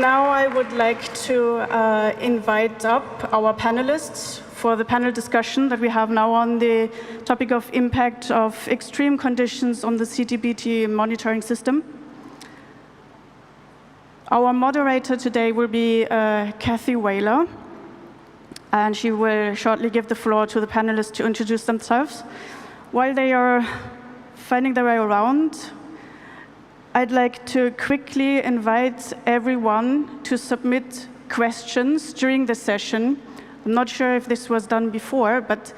now I would like to invite up our panelists for the panel discussion that we have now on the topic of impact of extreme conditions on the CTBT monitoring system. Our moderator today will be Pa04, and she will shortly give the floor to the panelists to introduce themselves. While they are finding their way around, I'd like to quickly invite everyone to submit questions during the session. I'm not sure if this was done before, but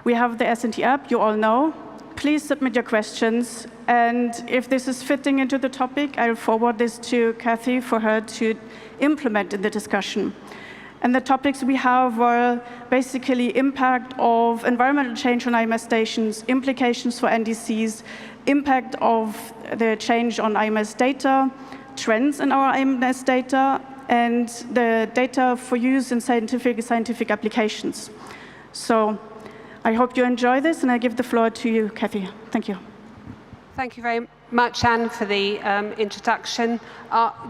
we have the S&T app, you all know. Please submit your questions, and if this is fitting into the topic, I'll forward this to Kathy for her to implement in the discussion. And the topics we have are basically impact of environmental change on IMS stations, implications for NDCs, impact of the change on IMS data, trends in our IMS data, and the data for use in scientific applications. So I hope you enjoy this, and I give the floor to you, Kathy. Thank you. Thank you very much, Anne, for the introduction.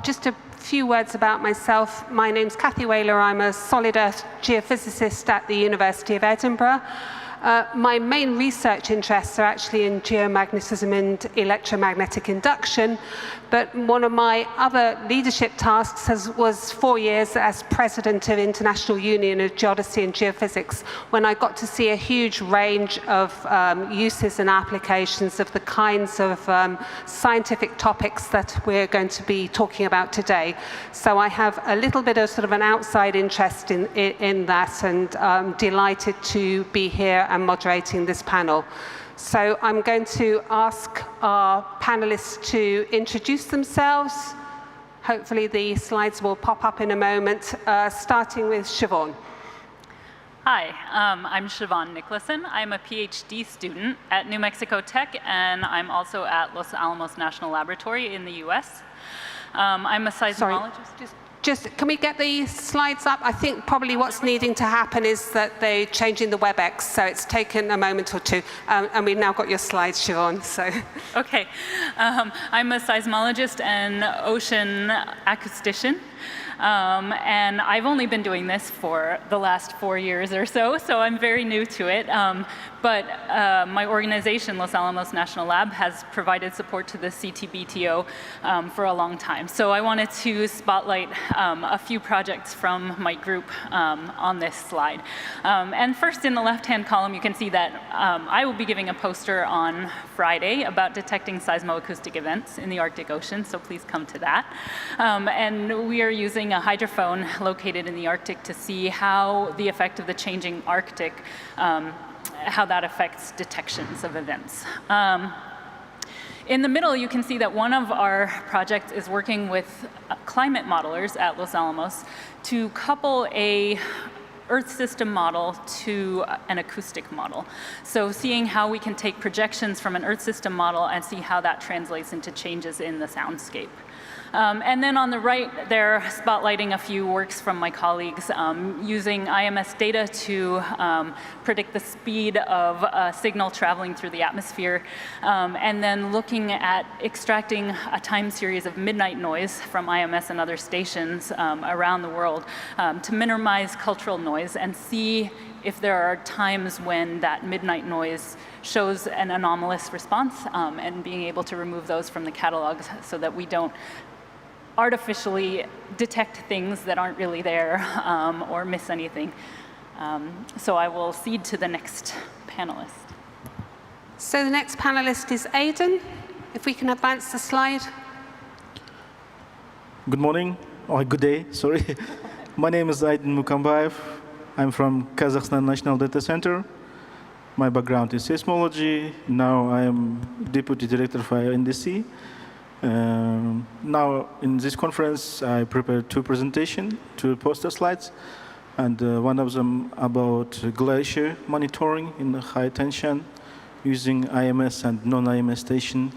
Just a few words about myself. My name's Pa04. I'm a solid earth geophysicist at the University of Edinburgh. My main research interests are actually in geomagnetism and electromagnetic induction, but one of my other leadership tasks was 4 years as president of International Union of Geodesy and Geophysics, when I got to see a huge range of uses and applications of the kinds of scientific topics that we're going to be talking about today. So I have a little bit of sort of an outside interest in that, and I'm delighted to be here and moderating this panel. So I'm going to ask our panelists to introduce themselves. Hopefully the slides will pop up in a moment, starting with Ch1. Hi, I'm Ch1 Nicholson. I'm a PhD student at New Mexico Tech, and I'm also at Los Alamos National Laboratory in the US. I'm a seismologist. Just, can we get the slides up? I think probably what's needing to happen is that they're changing the WebEx, so it's taken a moment or two. And we've now got your slides, Ch1. So. OK. I'm a seismologist and ocean acoustician. And I've only been doing this for the last 4 years or so, so I'm very new to it. But my organization, Los Alamos National Lab, has provided support to the CTBTO for a long time. So I wanted to spotlight a few projects from my group on this slide. And first, in the left-hand column, you can see that I will be giving a poster on Friday about detecting seismoacoustic events in the Arctic Ocean, so please come to that. And we are using a hydrophone located in the Arctic to see how the effect of the changing Arctic, how that affects detections of events. In the middle, you can see that one of our projects is working with climate modelers at Los Alamos to couple a Earth system model to an acoustic model. So seeing how we can take projections from an Earth system model and see how that translates into changes in the soundscape. And then on the right, they're spotlighting a few works from my colleagues using IMS data to predict the speed of a signal traveling through the atmosphere, and then looking at extracting a time series of midnight noise from IMS and other stations around the world to minimize cultural noise and see if there are times when that midnight noise shows an anomalous response, and being able to remove those from the catalogs so that we don't artificially detect things that aren't really there or miss anything. So I will cede to the next panelist. So the next panelist is Aidan. If we can advance the slide. Good morning, or good day, sorry. My name is Aidan Mukambayev. I'm from Kazakhstan National Data Center. My background is seismology. Now I am Deputy Director for NDC. Now, in this conference, I prepared two poster slides, and one of them about glacier monitoring in high tension using IMS and non-IMS station.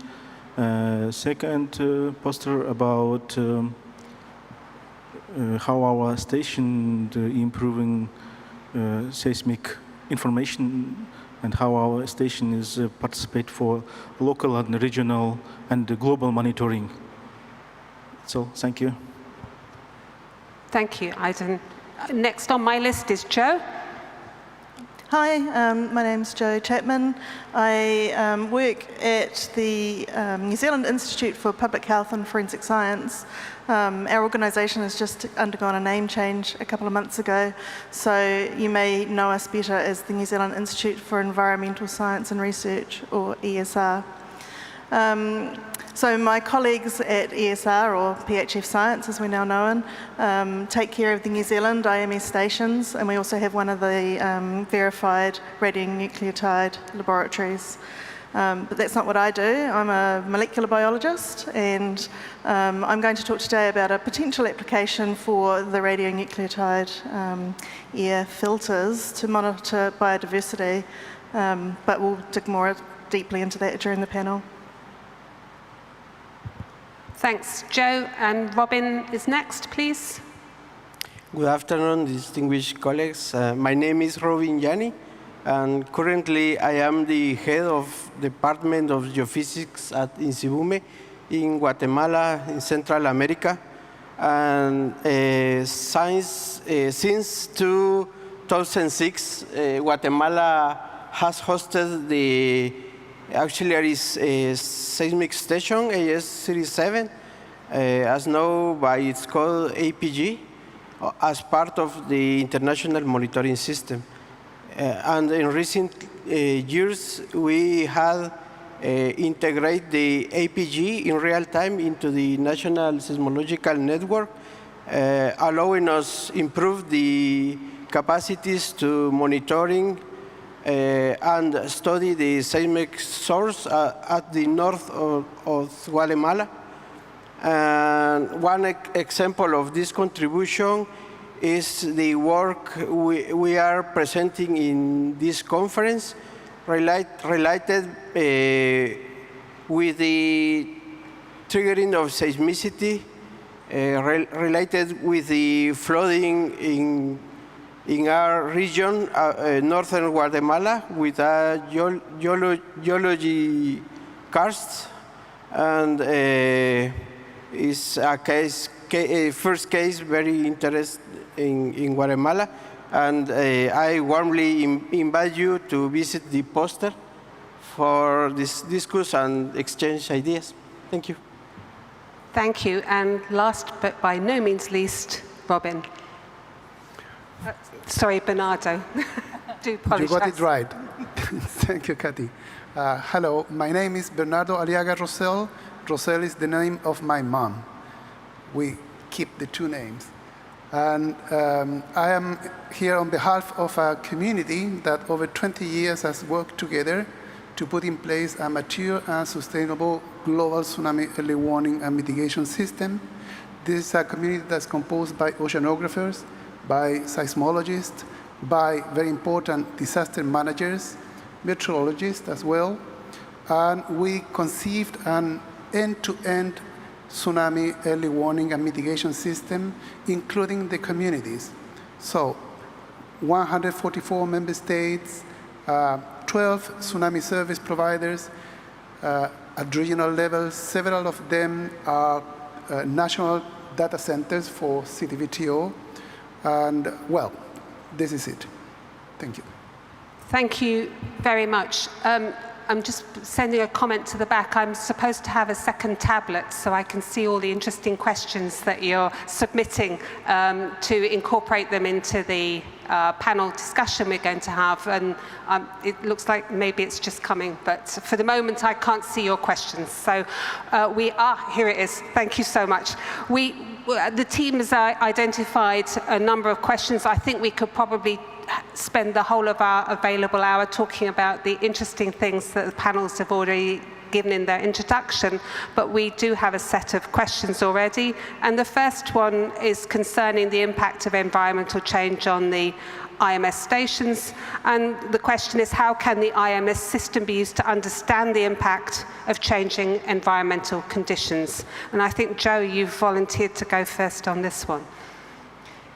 Second poster about how our station improving seismic information and how our station is participate for local and regional and global monitoring. So, thank you. Thank you, Aiden. Next on my list is Joe. Hi, my name's Ch1. I work at the New Zealand Institute for Public Health and Forensic Science. Our organisation has just undergone a name change a couple of months ago, so you may know us better as the New Zealand Institute for Environmental Science and Research, or ESR. So my colleagues at ESR, or PHF Science as we now know them, take care of the New Zealand IMS stations, and we also have one of the verified radionucleotide laboratories. But that's not what I do. I'm a molecular biologist, and I'm going to talk today about a potential application for the radionucleotide air filters to monitor biodiversity, but we'll dig more deeply into that during the panel. Thanks, Joe. And Robin is next, please. Good afternoon, distinguished colleagues. My name is Robin Yanni, and currently I am the head of Department of Geophysics at INSIBUME in Guatemala, in Central America. And since 2006, Guatemala has hosted the auxiliary seismic station, AS-37, as known by its code APG, as part of the international monitoring system. And in recent years, we had integrated the APG in real time into the National Seismological Network, allowing us improve the capacities to monitoring and study the seismic source at the north of Guatemala. And one example of this contribution is the work we are presenting in this conference related with the triggering of seismicity, related with the flooding in our region, northern Guatemala, with a geology karst, and is a first case very interesting in Guatemala. And I warmly invite you to visit the poster for this discourse and exchange ideas. Thank you. Thank you. And last but by no means least, Robin. Sorry, Bernardo. Do apologize. You got it right. Thank you, Kathy. Hello, my name is Bernardo Aliaga Rosell. Rosell is the name of my mom. We keep the two names. And I am here on behalf of a community that over 20 years has worked together to put in place a mature and sustainable global tsunami early warning and mitigation system. This is a community that's composed by oceanographers, by seismologists, by very important disaster managers, meteorologists as well. And we conceived an end-to-end tsunami early warning and mitigation system, including the communities. So 144 member states, 12 tsunami service providers at regional level. Several of them are national data centers for CTVTO. And well, this is it. Thank you. Thank you very much. I'm just sending a comment to the back. I'm supposed to have a second tablet so I can see all the interesting questions that you're submitting to incorporate them into the panel discussion we're going to have. And it looks like maybe it's just coming, but for the moment I can't see your questions. So here it is. Thank you so much. The team has identified a number of questions. I think we could probably spend the whole of our available hour talking about the interesting things that the panels have already given in their introduction, but we do have a set of questions already. And the first one is concerning the impact of environmental change on the IMS stations. And the question is, how can the IMS system be used to understand the impact of changing environmental conditions? And I think, Joe, you've volunteered to go first on this one.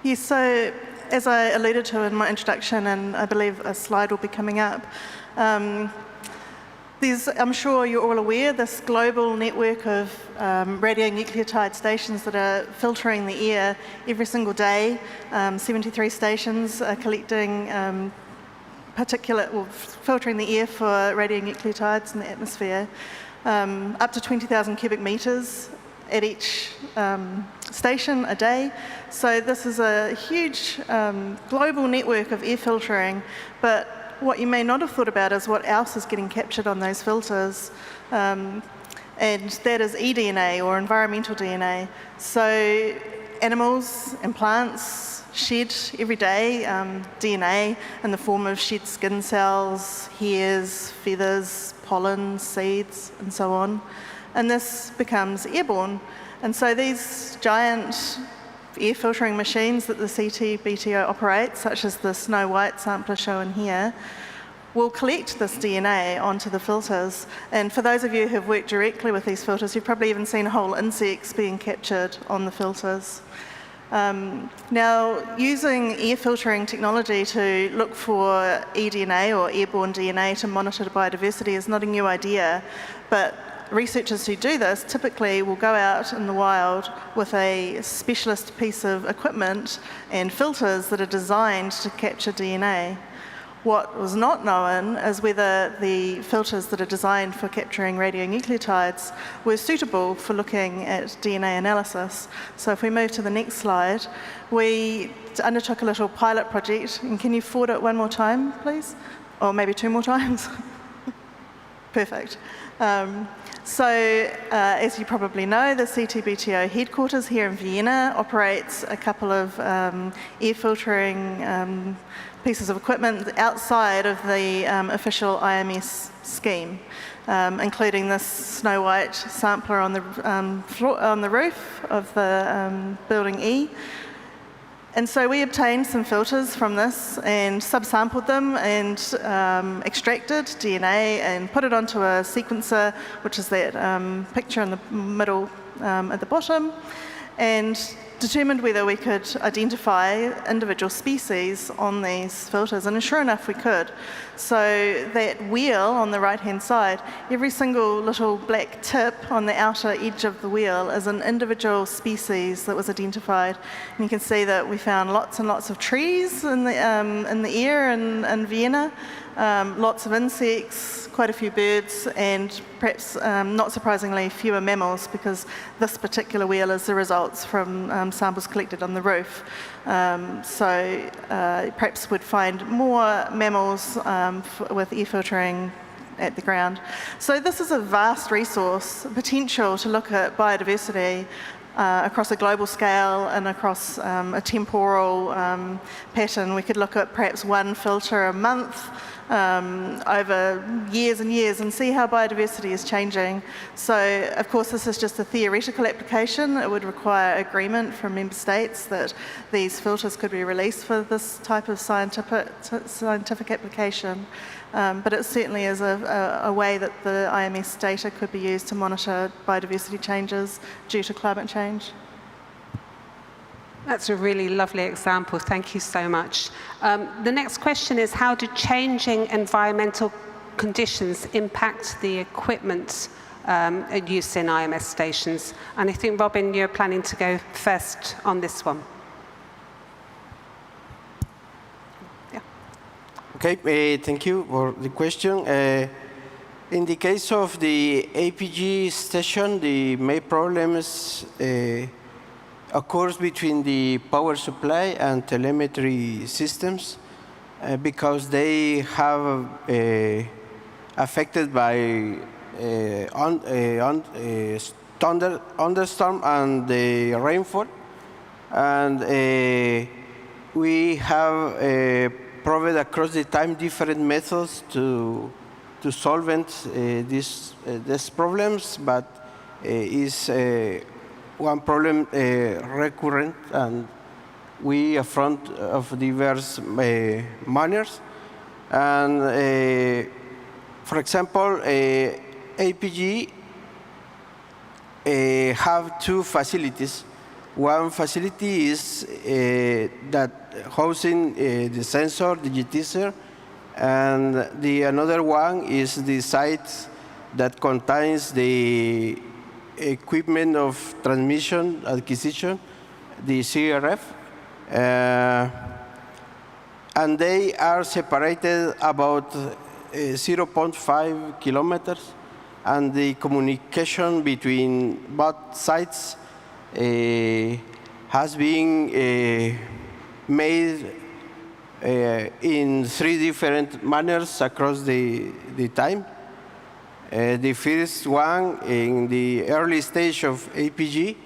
Yes, so as I alluded to in my introduction, and I believe a slide will be coming up, I'm sure you're all aware, this global network of radionucleotide stations that are filtering the air every single day. 73 stations are collecting filtering the air for radionucleotides in the atmosphere. Up to 20,000 cubic meters at each station a day. So this is a huge global network of air filtering, but what you may not have thought about is what else is getting captured on those filters, and that is eDNA, or environmental DNA. So animals and plants shed every day DNA in the form of shed skin cells, hairs, feathers, pollen, seeds, and so on. And this becomes airborne. And so these giant air filtering machines that the CT-BTO operates, such as the Snow White sampler shown here, will collect this DNA onto the filters. And for those of you who have worked directly with these filters, you've probably even seen whole insects being captured on the filters. Now, using air filtering technology to look for eDNA, or airborne DNA, to monitor biodiversity is not a new idea, but researchers who do this typically will go out in the wild with a specialist piece of equipment and filters that are designed to capture DNA. What was not known is whether the filters that are designed for capturing radionucleotides were suitable for looking at DNA analysis. So if we move to the next slide, we undertook a little pilot project. And can you forward it one more time, please? Or maybe two more times? Perfect. As you probably know, the CT-BTO headquarters here in Vienna operates a couple of air filtering pieces of equipment outside of the official IMS scheme, including this Snow White sampler on the roof of the building E. And so we obtained some filters from this and subsampled them and extracted DNA and put it onto a sequencer, which is that picture in the middle at the bottom, and determined whether we could identify individual species on these filters. And sure enough, we could. So that wheel on the right-hand side, every single little black tip on the outer edge of the wheel is an individual species that was identified. And you can see that we found lots and lots of trees in the air in Vienna, lots of insects, quite a few birds, and perhaps not surprisingly fewer mammals, because this particular wheel is the results from samples collected on the roof. So perhaps we'd find more mammals with air filtering at the ground. So this is a vast resource, potential to look at biodiversity across a global scale and across a temporal pattern. We could look at perhaps one filter a month over years and years and see how biodiversity is changing. So, of course, this is just a theoretical application. It would require agreement from member states that these filters could be released for this type of scientific application. But it certainly is a way that the IMS data could be used to monitor biodiversity changes due to climate change. That's a really lovely example. Thank you so much. The next question is, how do changing environmental conditions impact the equipment use in IMS stations? And I think, Robin, you're planning to go first on this one. Yeah. Okay, thank you for the question. In the case of the APG station, the main problem is occurs between the power supply and telemetry systems because they have affected by thunderstorm and the rainfall. And we have proved across the time different methods to solve these problems, but is one problem recurrent, and we affront of diverse manners. And for example, APG have two facilities. One facility is that housing the sensor digitizer, and the another one is the site that contains the equipment of transmission acquisition, the CRF, and they are separated about 0.5 kilometers, and the communication between both sites has been made in 3 different manners across the time. The first one, in the early stage of APG,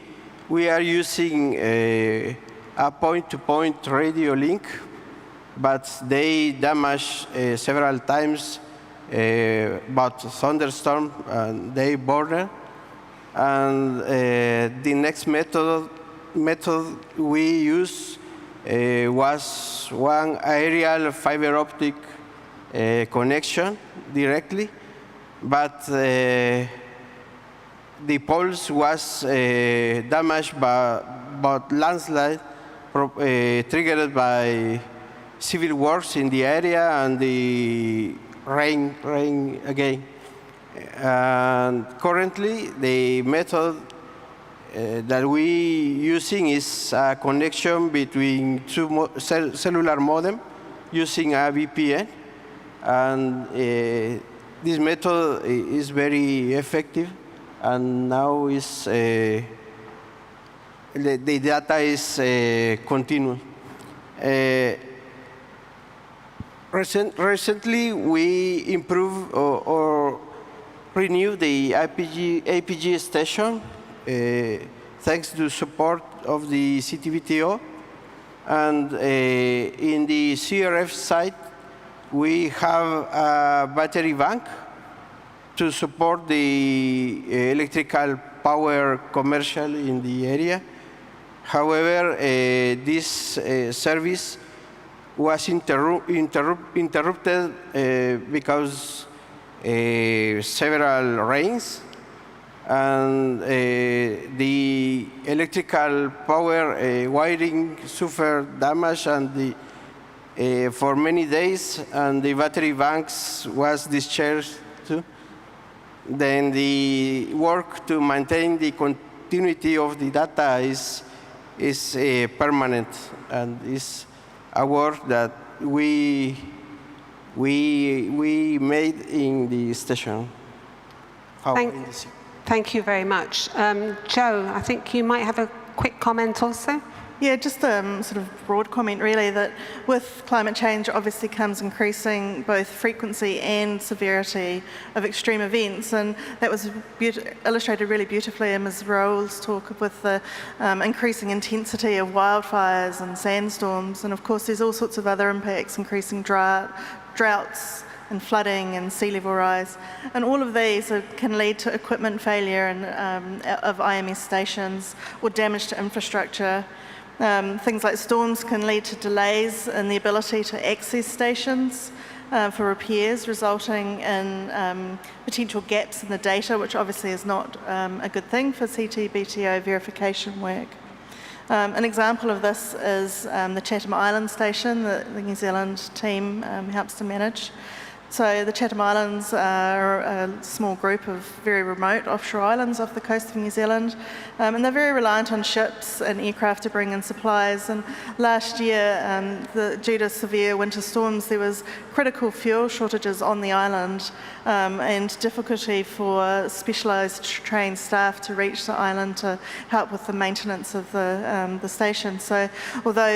we are using a point-to-point radio link, but they damaged several times about thunderstorm and they border. And the next method we used was one aerial fiber optic connection directly, but the poles was damaged by landslide triggered by civil works in the area and the rain again. And currently, the method that we using is a connection between 2 cellular modem using a VPN, and this method is very effective, and now is the data is continuous. Recently, we improved or renewed the APG station thanks to support of the CTVTO. And in the CRF site, we have a battery bank to support the electrical power commercial in the area. However, this service was interrupted because several rains, and the electrical power wiring suffered damage and for many days, and the battery banks was discharged too. Then the work to maintain the continuity of the data is permanent, and is a work that we made in the station. Thank you very much. Joe, I think you might have a quick comment also. Yeah, just a sort of broad comment really, that with climate change obviously comes increasing both frequency and severity of extreme events, and that was illustrated really beautifully in Ms. Raoul's talk with the increasing intensity of wildfires and sandstorms, and of course there's all sorts of other impacts, increasing droughts and flooding and sea level rise. And all of these can lead to equipment failure of IMS stations or damage to infrastructure. Things like storms can lead to delays in the ability to access stations for repairs, resulting in potential gaps in the data, which obviously is not a good thing for CT-BTO verification work. An example of this is the Chatham Island station that the New Zealand team helps to manage. So the Chatham Islands are a small group of very remote offshore islands off the coast of New Zealand, and they're very reliant on ships and aircraft to bring in supplies. And last year, due to severe winter storms, there was critical fuel shortages on the island and difficulty for specialised trained staff to reach the island to help with the maintenance of the station. So although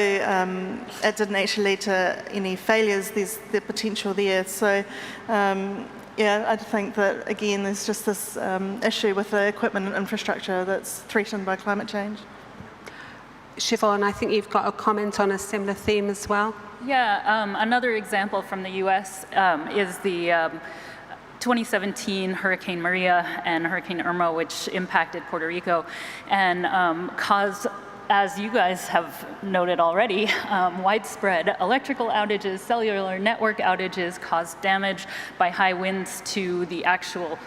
it didn't actually lead to any failures, there's the potential there. So yeah, I think that, again, there's just this issue with the equipment and infrastructure that's threatened by climate change. Siobhan, I think you've got a comment on a similar theme as well. Yeah, another example from the US is the 2017 Hurricane Maria and Hurricane Irma, which impacted Puerto Rico and caused, as you guys have noted already, widespread electrical outages, cellular network outages, caused damage by high winds to the actual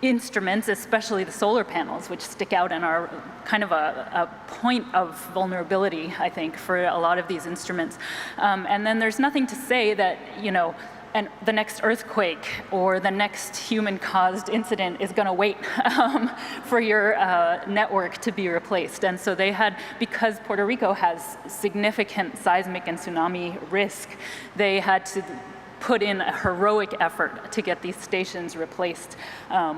instruments, especially the solar panels, which stick out and are kind of a point of vulnerability, I think, for a lot of these instruments. And then there's nothing to say that, you know, and the next earthquake or the next human-caused incident is going to wait for your network to be replaced. And so they had, because Puerto Rico has significant seismic and tsunami risk, they had to put in a heroic effort to get these stations replaced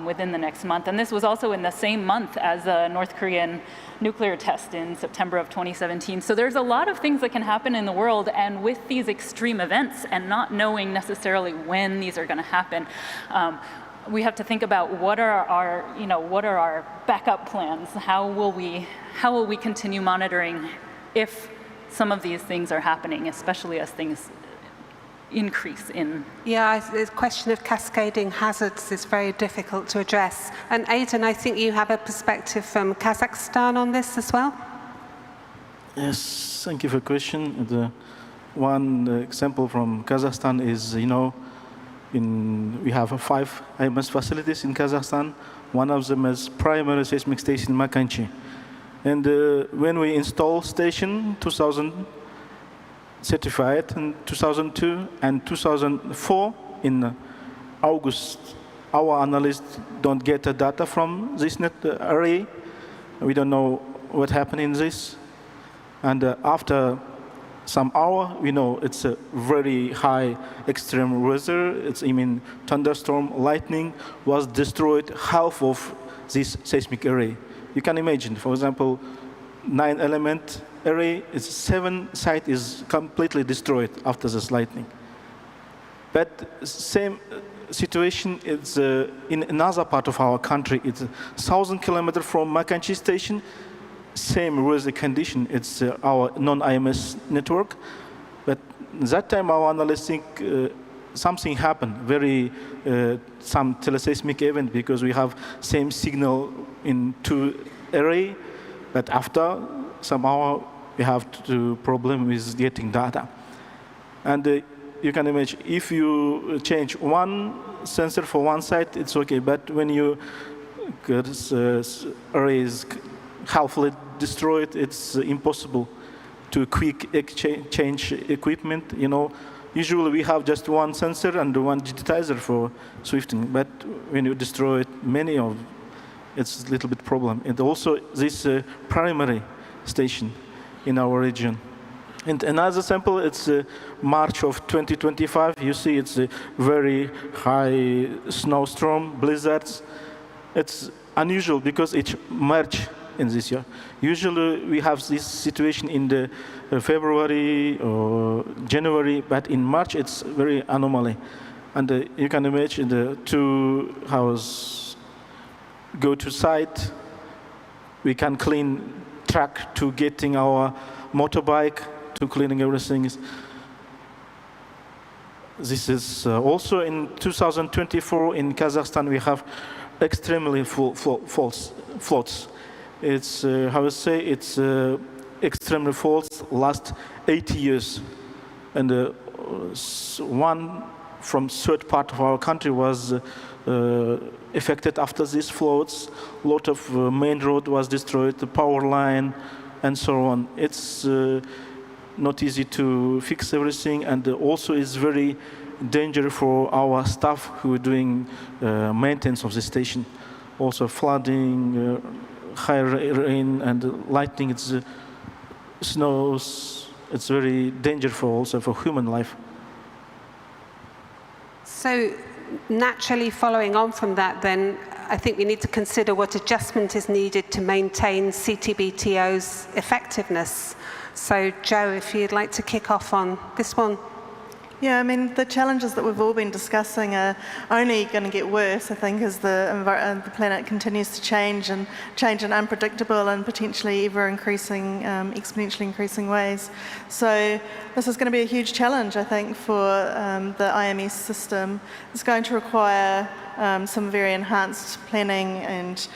within the next month. And this was also in the same month as a North Korean nuclear test in September of 2017. So there's a lot of things that can happen in the world, and with these extreme events and not knowing necessarily when these are going to happen, we have to think about what are our backup plans? How will we continue monitoring if some of these things are happening, especially as things increase in. Yeah, the question of cascading hazards is very difficult to address. And Aidan, I think you have a perspective from Kazakhstan on this as well? Yes, thank you for the question. One example from Kazakhstan is, we have 5 IMS facilities in Kazakhstan. One of them is primary seismic station Makanchi. And when we install station 2000, certified in 2002 and 2004 in August, our analysts don't get the data from this net array. We don't know what happened in this. And after some hour, we know it's a very high extreme weather. Thunderstorm, lightning was destroyed half of this seismic array. You can imagine, for example, 9-element array, 7 site is completely destroyed after this lightning. But same situation is in another part of our country. It's 1,000 kilometers from Makanchi station. Same weather condition. It's our non-IMS network. But that time our analysts think something happened, some teleseismic event, because we have same signal in 2 array. But after somehow we have to problem with getting data. And you can imagine, if you change one sensor for one site, it's okay. But when you get array is halfly destroyed, it's impossible to quick exchange equipment. Usually we have just one sensor and one digitizer for swifting. But when you destroy many of, it's a little bit problem. And also this primary station in our region. And another sample, it's March of 2025. You see it's a very high snowstorm, blizzards. It's unusual because it's March in this year. Usually we have this situation in the February or January, but in March it's very anomaly. And you can imagine the 2 hours go to site, we can clean track to getting our motorbike, to cleaning everything. This is also in 2024 in Kazakhstan we have extremely full floods. It's it's extremely floods last 80 years, and one from third part of our country was affected after these floods. A lot of main road was destroyed, the power line, and so on. It's not easy to fix everything, and also it's very dangerous for our staff who are doing maintenance of the station. Also flooding, high rain, and lightning, it's snows. It's very dangerous also for human life. So naturally following on from that, then, I think we need to consider what adjustment is needed to maintain CTBTO's effectiveness. So Joe, if you'd like to kick off on this one. Yeah, the challenges that we've all been discussing are only going to get worse, I think, as the planet continues to change in unpredictable and potentially exponentially increasing ways. So this is going to be a huge challenge, I think, for the IMS system. It's going to require some very enhanced planning and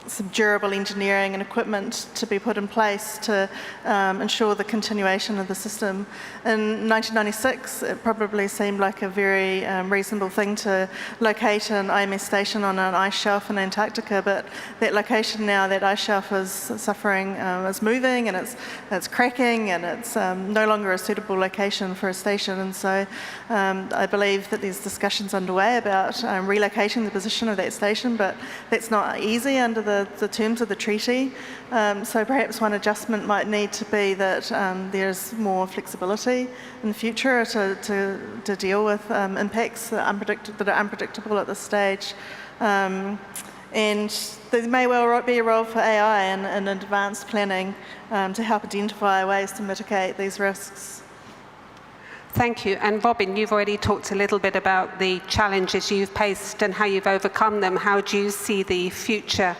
some durable engineering and equipment to be put in place to ensure the continuation of the system. In 1996, it probably seemed like a very reasonable thing to locate an IMS station on an ice shelf in Antarctica, but that location now, that ice shelf is suffering, is moving, and it's cracking, and it's no longer a suitable location for a station. And so I believe that there's discussions underway about relocating the position of that station, but that's not easy under the terms of the treaty. So perhaps one adjustment might need to be that there's more flexibility in the future to deal with impacts that are unpredictable at this stage. And there may well be a role for AI in advanced planning to help identify ways to mitigate these risks. Thank you. And Robin, you've already talked a little bit about the challenges you've faced and how you've overcome them. How do you see the future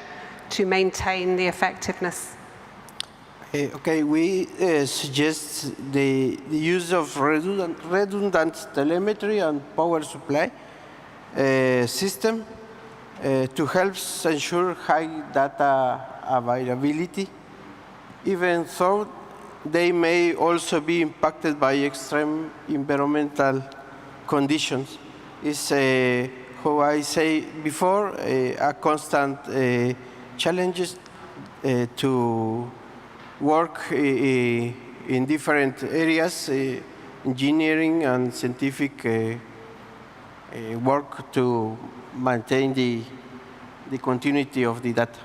to maintain the effectiveness? Okay, we suggest the use of redundant telemetry and power supply system to help ensure high data availability, even though they may also be impacted by extreme environmental conditions. It's, how I say before, a constant challenges to work in different areas, engineering and scientific work to maintain the continuity of the data.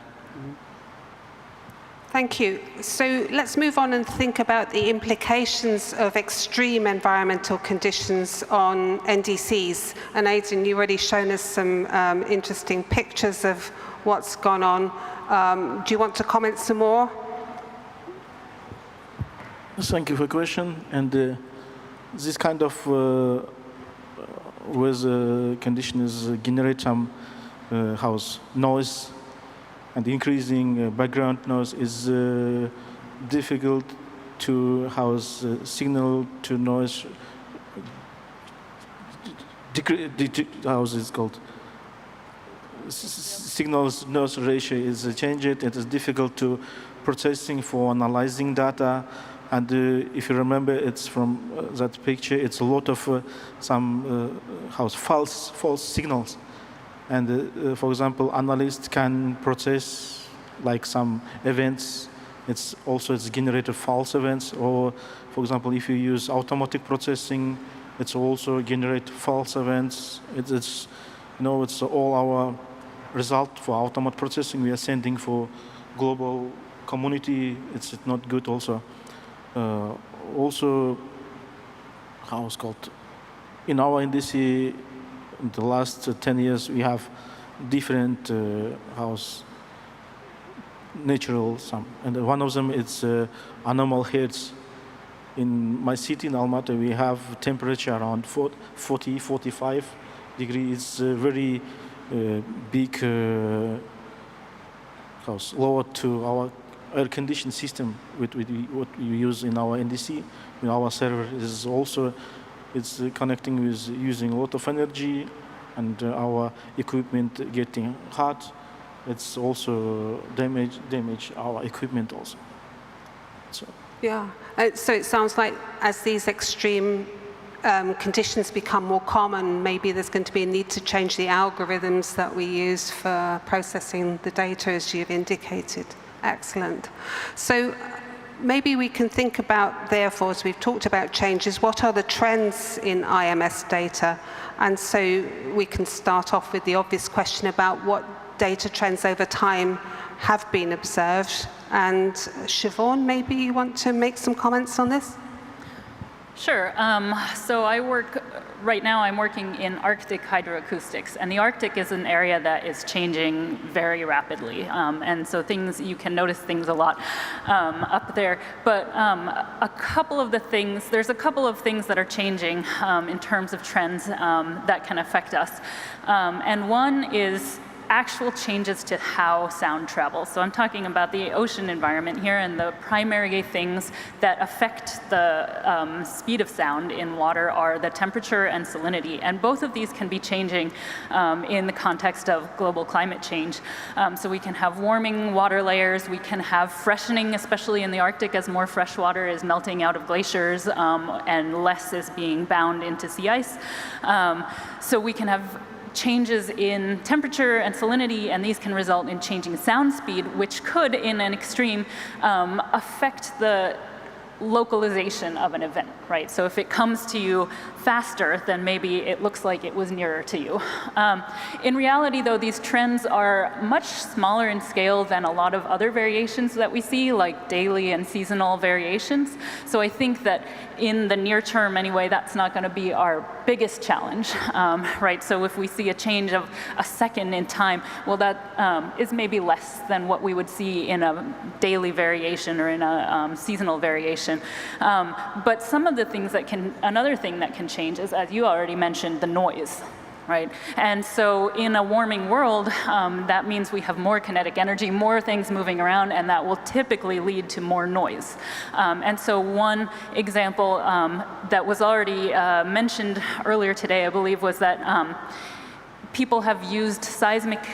Thank you. So let's move on and think about the implications of extreme environmental conditions on NDCs. And Aidan, you've already shown us some interesting pictures of what's gone on. Do you want to comment some more? Thank you for the question. And this kind of weather conditions generate some house noise, and increasing background noise is difficult to house signal to noise. How is it called? Signals noise ratio is changed. It is difficult to processing for analyzing data. And if you remember, it's from that picture. It's a lot of some false signals. And for example, analysts can process like some events. It's generated false events. Or for example, if you use automatic processing, it's also generate false events. It's all our result for automatic processing we are sending for global community. It's not good also. Also, how it's called? In our NDC, in the last 10 years, we have different natural some, and one of them is anomal heads. In my city, in Almaty, we have temperature around 40, 45 degrees. It's very big lower to our air conditioning system what we use in our NDC. In our server is also connecting with using a lot of energy, and our equipment getting hot. It's also damage our equipment also. So. Yeah. So it sounds like as these extreme conditions become more common, maybe there's going to be a need to change the algorithms that we use for processing the data, as you've indicated. Excellent. So maybe we can think about, therefore, as we've talked about changes, what are the trends in IMS data? And so we can start off with the obvious question about what data trends over time have been observed. And Siobhan, maybe you want to make some comments on this? Sure. So right now I'm working in Arctic hydroacoustics, and the Arctic is an area that is changing very rapidly. And so you can notice things a lot up there. But there's a couple of things that are changing in terms of trends that can affect us. And one is actual changes to how sound travels. So I'm talking about the ocean environment here, and the primary things that affect the speed of sound in water are the temperature and salinity. And both of these can be changing in the context of global climate change. So we can have warming water layers, we can have freshening, especially in the Arctic, as more fresh water is melting out of glaciers and less is being bound into sea ice. So we can have changes in temperature and salinity, and these can result in changing sound speed, which could, in an extreme, affect the localization of an event, right? So if it comes to you faster, then maybe it looks like it was nearer to you. In reality, though, these trends are much smaller in scale than a lot of other variations that we see, like daily and seasonal variations. So I think that in the near term, anyway, that's not going to be our biggest challenge, right? So if we see a change of a second in time, well, that is maybe less than what we would see in a daily variation or in a seasonal variation. But some of the things that can, another thing that can change is, as you already mentioned, the noise, right? And so in a warming world, that means we have more kinetic energy, more things moving around, and that will typically lead to more noise. And so one example that was already mentioned earlier today, I believe, was that people have used seismic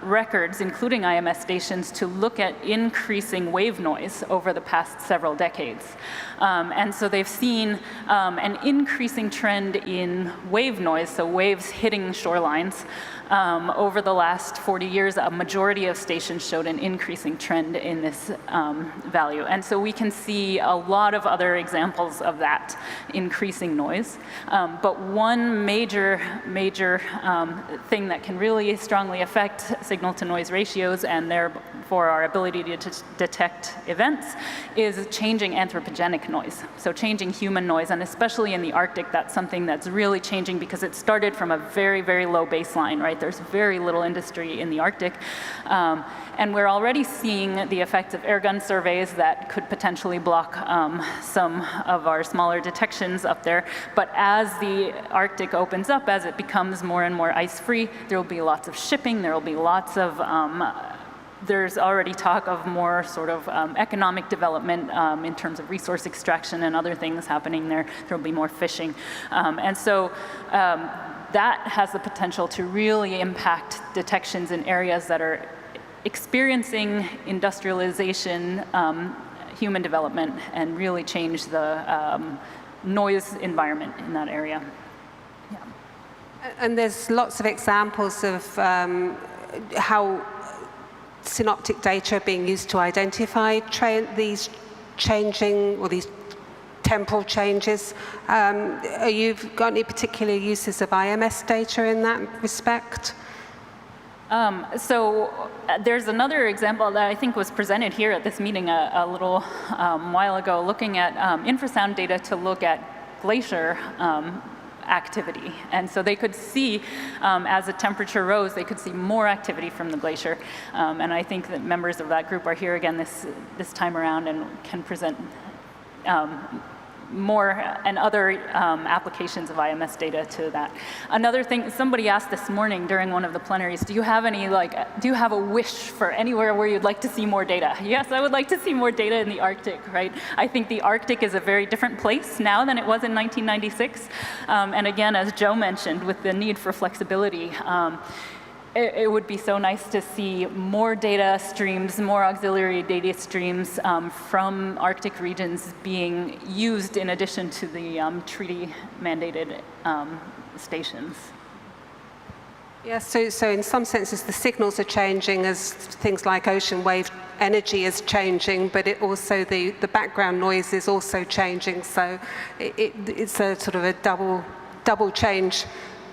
records, including IMS stations, to look at increasing wave noise over the past several decades. And so they've seen an increasing trend in wave noise, so waves hitting shorelines. Over the last 40 years, a majority of stations showed an increasing trend in this value. And so we can see a lot of other examples of that increasing noise. But one major thing that can really strongly affect signal-to-noise ratios and therefore our ability to detect events is changing anthropogenic noise, so changing human noise. And especially in the Arctic, that's something that's really changing because it started from a very, very low baseline, right? There's very little industry in the Arctic. And we're already seeing the effects of airgun surveys that could potentially block some of our smaller detections up there. But as the Arctic opens up, as it becomes more and more ice-free, there will be lots of shipping, there will be lots of there's already talk of more sort of economic development in terms of resource extraction and other things happening there. There will be more fishing. And so that has the potential to really impact detections in areas that are experiencing industrialization, human development, and really change the noise environment in that area. Yeah. And there's lots of examples of how synoptic data are being used to identify these changing, or these temporal changes. You've got any particular uses of IMS data in that respect? So there's another example that I think was presented here at this meeting a little while ago, looking at infrasound data to look at glacier activity. And so they could see, as the temperature rose, they could see more activity from the glacier. And I think that members of that group are here again this time around and can present more and other applications of IMS data to that. Another thing, somebody asked this morning during one of the plenaries, do you have a wish for anywhere where you'd like to see more data? Yes, I would like to see more data in the Arctic, right? I think the Arctic is a very different place now than it was in 1996. And again, as Joe mentioned, with the need for flexibility, it would be so nice to see more data streams, more auxiliary data streams from Arctic regions being used in addition to the treaty-mandated stations. Yeah, so in some senses the signals are changing as things like ocean wave energy is changing, but it also the background noise is also changing. So it's a sort of a double change.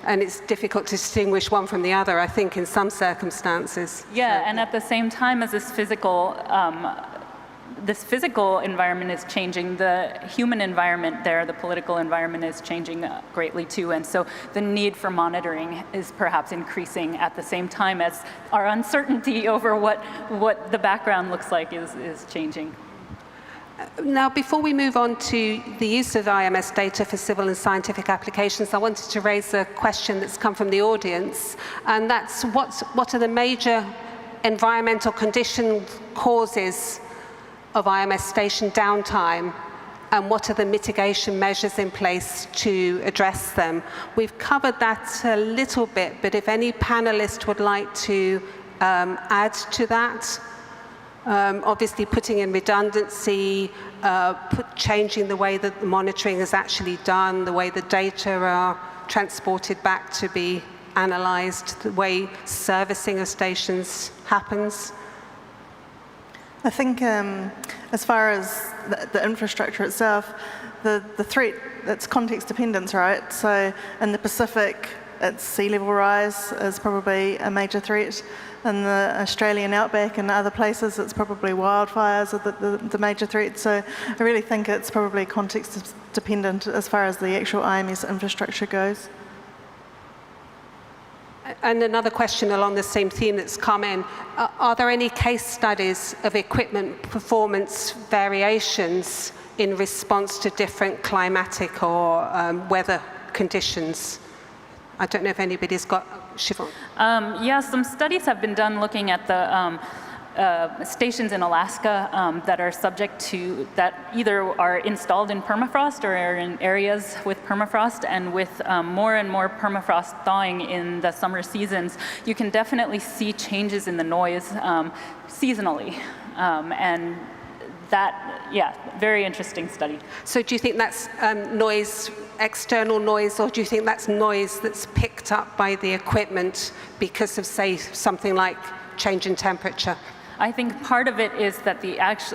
And it's difficult to distinguish one from the other, I think, in some circumstances. Yeah, and at the same time as this physical environment is changing, the human environment there, the political environment is changing greatly too. And so the need for monitoring is perhaps increasing at the same time as our uncertainty over what the background looks like is changing. Now, before we move on to the use of IMS data for civil and scientific applications, I wanted to raise a question that's come from the audience, and that's what are the major environmental condition causes of IMS station downtime, and what are the mitigation measures in place to address them? We've covered that a little bit, but if any panelist would like to add to that, obviously putting in redundancy, changing the way that the monitoring is actually done, the way the data are transported back to be analysed, the way servicing of stations happens. I think as far as the infrastructure itself, the threat, it's context dependent, right? So in the Pacific, it's sea level rise is probably a major threat. In the Australian outback and other places, it's probably wildfires are the major threat. So I really think it's probably context dependent as far as the actual IMS infrastructure goes. And another question along the same theme that's come in, are there any case studies of equipment performance variations in response to different climatic or weather conditions? I don't know if anybody's got, Ch1. Yeah, some studies have been done looking at the stations in Alaska that are subject to, that either are installed in permafrost or are in areas with permafrost, and with more and more permafrost thawing in the summer seasons, you can definitely see changes in the noise seasonally. And that, yeah, very interesting study. So do you think that's noise, external noise, or do you think that's noise that's picked up by the equipment because of, say, something like change in temperature? I think part of it is that as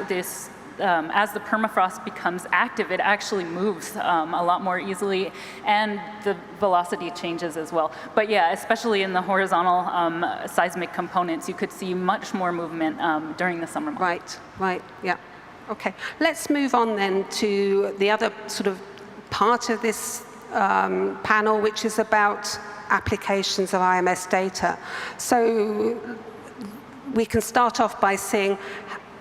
the permafrost becomes active, it actually moves a lot more easily, and the velocity changes as well. But yeah, especially in the horizontal seismic components, you could see much more movement during the summer months. Right, yeah. Okay, let's move on then to the other sort of part of this panel, which is about applications of IMS data. So we can start off by saying,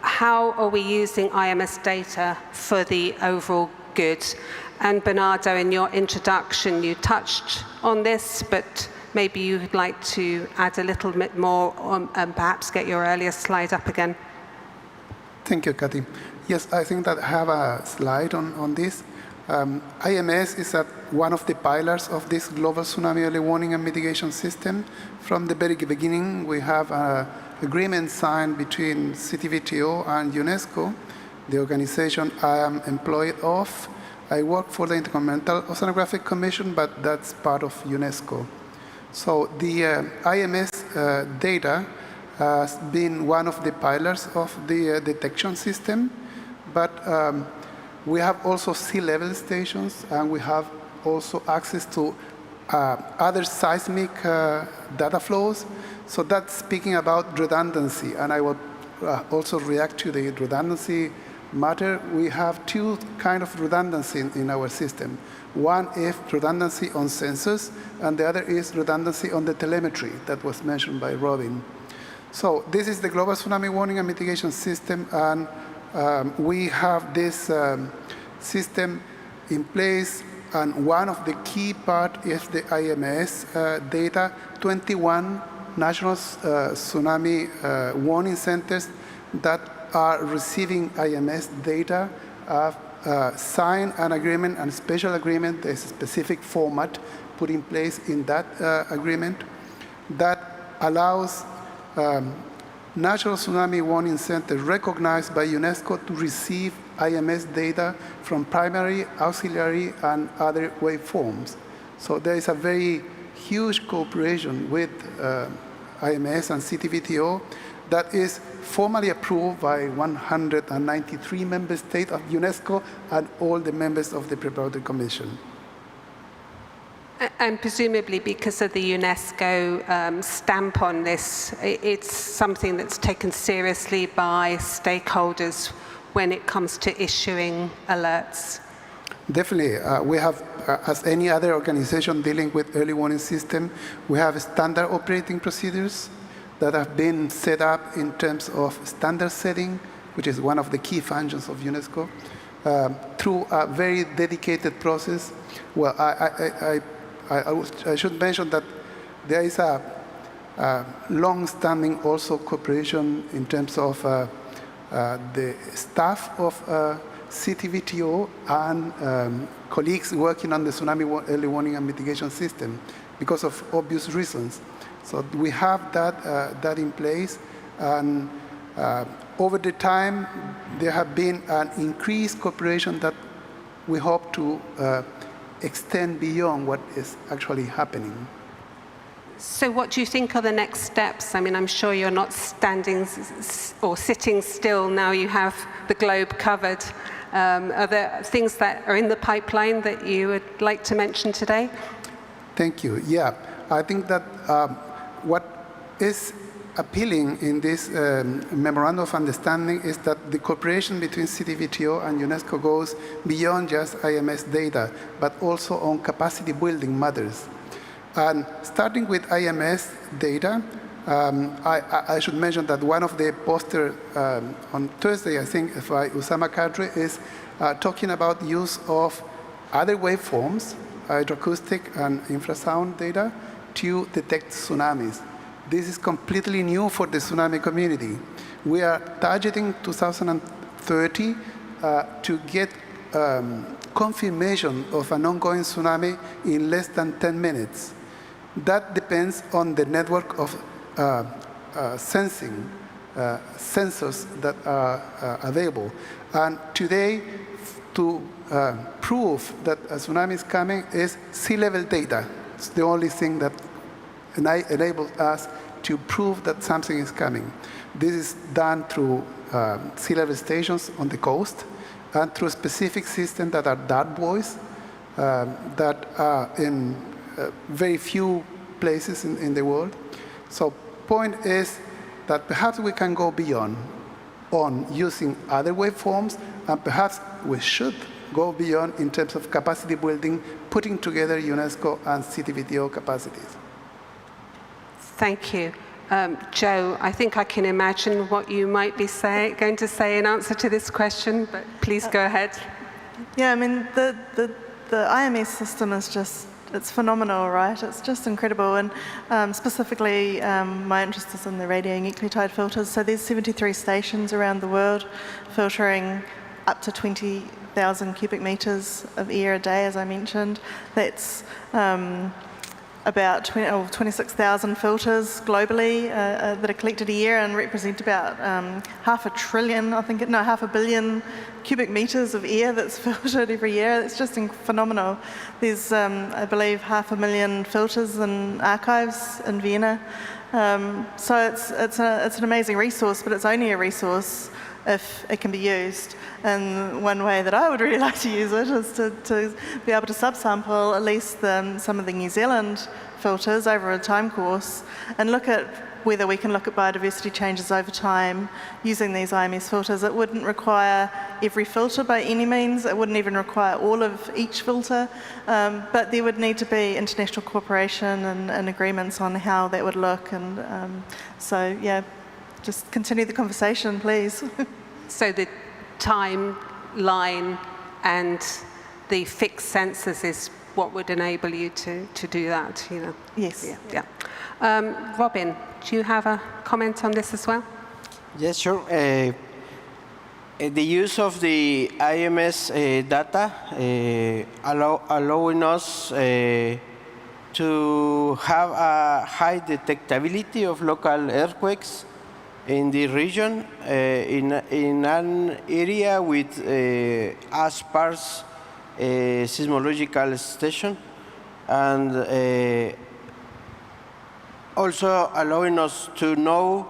how are we using IMS data for the overall good? And Bernardo, in your introduction, you touched on this, but maybe you'd like to add a little bit more and perhaps get your earlier slide up again. Thank you, Kathy. Yes, I think that I have a slide on this. IMS is one of the pillars of this global tsunami early warning and mitigation system. From the very beginning, we have an agreement signed between CTVTO and UNESCO, the organization I am employed of. I work for the Intergovernmental Oceanographic Commission, but that's part of UNESCO. So the IMS data has been one of the pillars of the detection system, but we have also sea level stations, and we have also access to other seismic data flows. So that's speaking about redundancy, and I will also react to the redundancy matter. We have two kinds of redundancy in our system. One is redundancy on sensors, and the other is redundancy on the telemetry that was mentioned by Robin. So this is the global tsunami warning and mitigation system, and we have this system in place, and one of the key part is the IMS data. 21 national tsunami warning centers that are receiving IMS data have signed an agreement and special agreement. There's a specific format put in place in that agreement that allows National Tsunami Warning Center recognized by UNESCO to receive IMS data from primary, auxiliary, and other waveforms. So there is a very huge cooperation with IMS and CTVTO that is formally approved by 193 member states of UNESCO and all the members of the Preparatory Commission. And presumably because of the UNESCO stamp on this, it's something that's taken seriously by stakeholders when it comes to issuing alerts. Definitely. We have, as any other organization dealing with early warning system, we have standard operating procedures that have been set up in terms of standard setting which is one of the key functions of UNESCO, through a very dedicated process. Well, I should mention that there is a long-standing also cooperation in terms of the staff of CTVTO and colleagues working on the tsunami early warning and mitigation system because of obvious reasons. So we have that in place, and over the time there have been an increased cooperation that we hope to extend beyond what is actually happening. So what do you think are the next steps? I mean, I'm sure you're not standing or sitting still now you have the globe covered. Are there things that are in the pipeline that you would like to mention today? Thank you. Yeah, I think that what is appealing in this memorandum of understanding is that the cooperation between CTVTO and UNESCO goes beyond just IMS data, but also on capacity building matters. And starting with IMS data, I should mention that one of the posters on Thursday, I think, by Usama Kadri, is talking about use of other waveforms, hydroacoustic and infrasound data, to detect tsunamis. This is completely new for the tsunami community. We are targeting 2030 to get confirmation of an ongoing tsunami in less than 10 minutes. That depends on the network of sensing sensors that are available. And today, to prove that a tsunami is coming is sea level data. It's the only thing that enables us to prove that something is coming. This is done through sea level stations on the coast and through specific systems that are dart buoys that are in very few places in the world. So point is that perhaps we can go beyond on using other waveforms, and perhaps we should go beyond in terms of capacity building, putting together UNESCO and CTVTO capacities. Thank you. Joe, I think I can imagine what you might be going to say in answer to this question, but please go ahead. Yeah, I mean, the IMS system is just, it's phenomenal, right? It's just incredible. And specifically, my interest is in the radionucleotide filters. So there's 73 stations around the world filtering up to 20,000 cubic meters of air a day, as I mentioned. That's about 26,000 filters globally that are collected a year and represent about half a billion cubic meters of air that's filtered every year. It's just phenomenal. There's, I believe, 500,000 filters in archives in Vienna. So it's an amazing resource, but it's only a resource if it can be used. And one way that I would really like to use it is to be able to subsample at least some of the New Zealand filters over a time course and look at whether we can look at biodiversity changes over time using these IMS filters. It wouldn't require every filter by any means. It wouldn't even require all of each filter. But there would need to be international cooperation and agreements on how that would look. And so, yeah, just continue the conversation, please. So the timeline and the fixed sensors is what would enable you to do that, you know? Yes. Yeah. Robin, do you have a comment on this as well? Yes, sure. The use of the IMS data allowing us to have a high detectability of local earthquakes in the region, in an area with a sparse seismological station, and also allowing us to know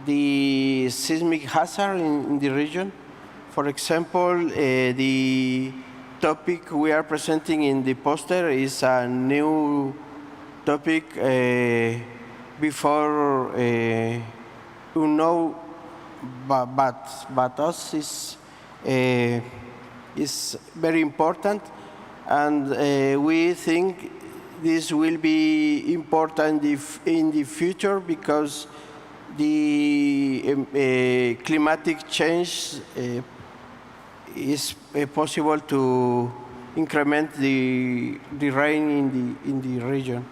the seismic hazard in the region. For example, the topic we are presenting in the poster is a new topic before but us is very important, and we think this will be important in the future because the climatic change is possible to increment the rain in the region.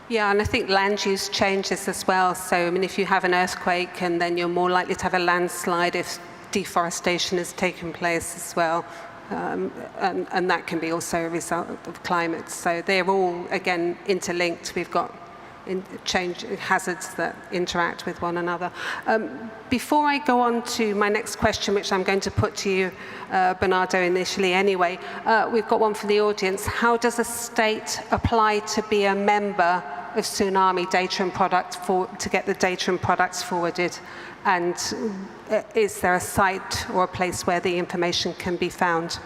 Yeah, and I think land use changes as well. So, I mean, if you have an earthquake, and then you're more likely to have a landslide if deforestation has taken place as well. And that can be also a result of climate. So they're all, again, interlinked. We've got change hazards that interact with one another. Before I go on to my next question, which I'm going to put to you, Bernardo, initially anyway, we've got one for the audience. How does a state apply to be a member of tsunami data and product to get the data and products forwarded? And is there a site or a place where the information can be found?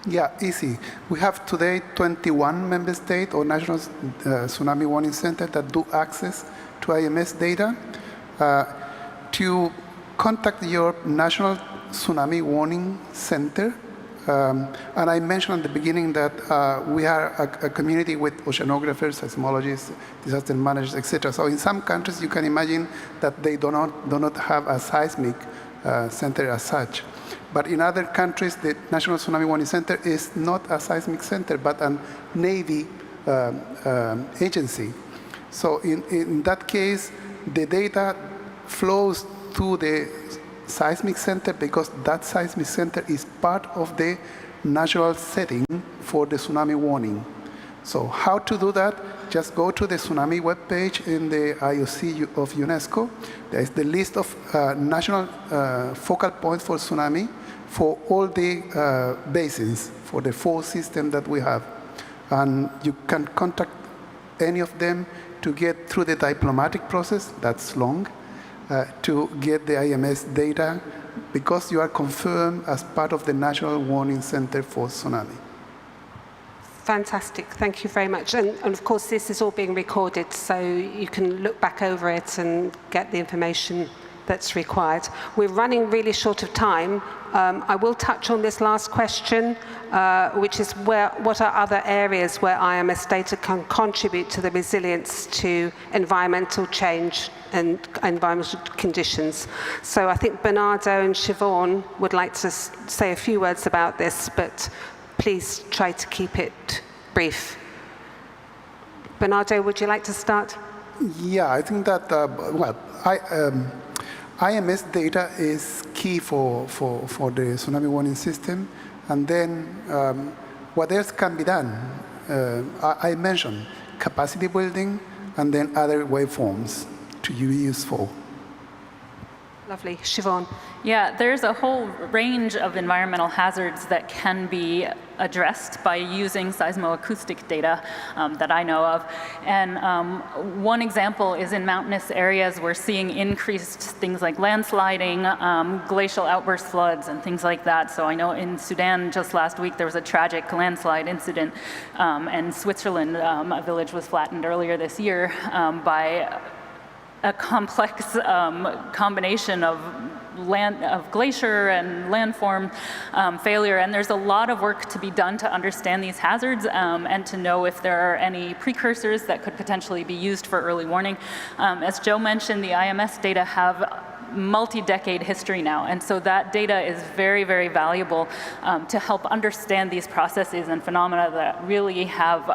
Yeah, easy. We have today 21 member states or national tsunami warning centers that do access to IMS data. To contact your national tsunami warning center, and I mentioned at the beginning that we are a community with oceanographers, seismologists, disaster managers, etc. So in some countries, you can imagine that they do not have a seismic center as such. But in other countries, the National Tsunami Warning Center is not a seismic center, but a Navy agency. So in that case, the data flows to the seismic center because that seismic center is part of the natural setting for the tsunami warning. So how to do that? Just go to the tsunami webpage in the IOC of UNESCO. There is the list of national focal points for tsunami for all the basins, for the 4 systems that we have. And you can contact any of them to get through the diplomatic process, that's long, to get the IMS data because you are confirmed as part of the National Warning Center for Tsunami. Fantastic, thank you very much. And of course, this is all being recorded, so you can look back over it and get the information that's required. We're running really short of time. I will touch on this last question, which is what are other areas where IMS data can contribute to the resilience to environmental change and environmental conditions. So I think Bernardo and Ch1 would like to say a few words about this, but please try to keep it brief. Bernardo, would you like to start? Yeah, I think that, IMS data is key for the tsunami warning system. And then what else can be done? I mentioned capacity building and then other waveforms to be useful. Lovely. Ch1. Yeah, there's a whole range of environmental hazards that can be addressed by using seismoacoustic data that I know of. And one example is in mountainous areas, we're seeing increased things like landsliding, glacial outburst floods, and things like that. So I know in Sudan just last week there was a tragic landslide incident, and Switzerland, a village was flattened earlier this year by a complex combination of glacier and landform failure, and there's a lot of work to be done to understand these hazards and to know if there are any precursors that could potentially be used for early warning. As Joe mentioned, the IMS data have multi-decade history now, and so that data is very, very valuable to help understand these processes and phenomena that really have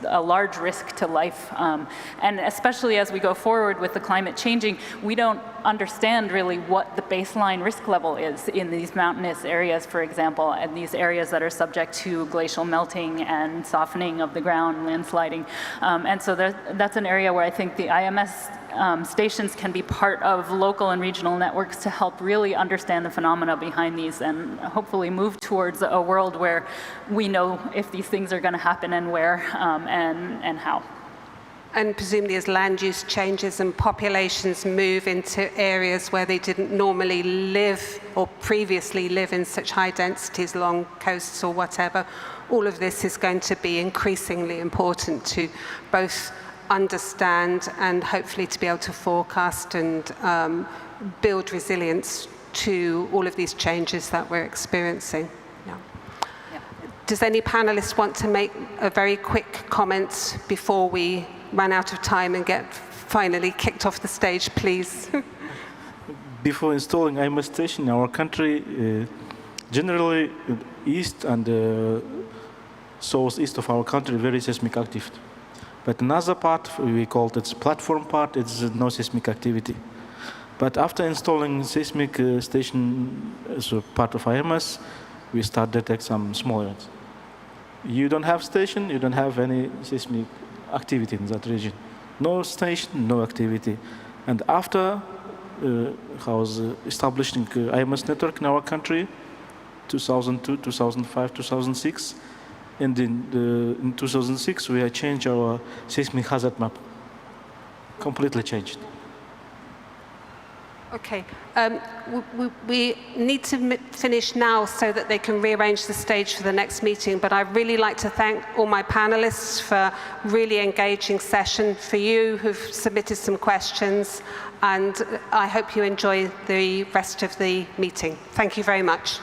a large risk to life. And especially as we go forward with the climate changing, we don't understand really what the baseline risk level is in these mountainous areas, for example, and these areas that are subject to glacial melting and softening of the ground, landsliding. And so that's an area where I think the IMS stations can be part of local and regional networks to help really understand the phenomena behind these and hopefully move towards a world where we know if these things are going to happen and where and how. And presumably as land use changes and populations move into areas where they didn't normally live or previously live in such high densities along coasts or whatever, all of this is going to be increasingly important to both understand and hopefully to be able to forecast and build resilience to all of these changes that we're experiencing. Yeah. Yeah. Does any panelist want to make a very quick comment before we run out of time and get finally kicked off the stage, please. Before installing IMS station in our country, generally east and southeast of our country very seismic active. But another part, we called it platform part, it's no seismic activity. But after installing seismic station as a part of IMS, we start detect some small events. You don't have station, you don't have any seismic activity in that region. No station, no activity. And after establishing IMS network in our country, 2002, 2005, 2006, and in 2006 we have changed our seismic hazard map. Completely changed. Okay, we need to finish now so that they can rearrange the stage for the next meeting, but I'd really like to thank all my panelists for a really engaging session, for you who've submitted some questions, and I hope you enjoy the rest of the meeting. Thank you very much.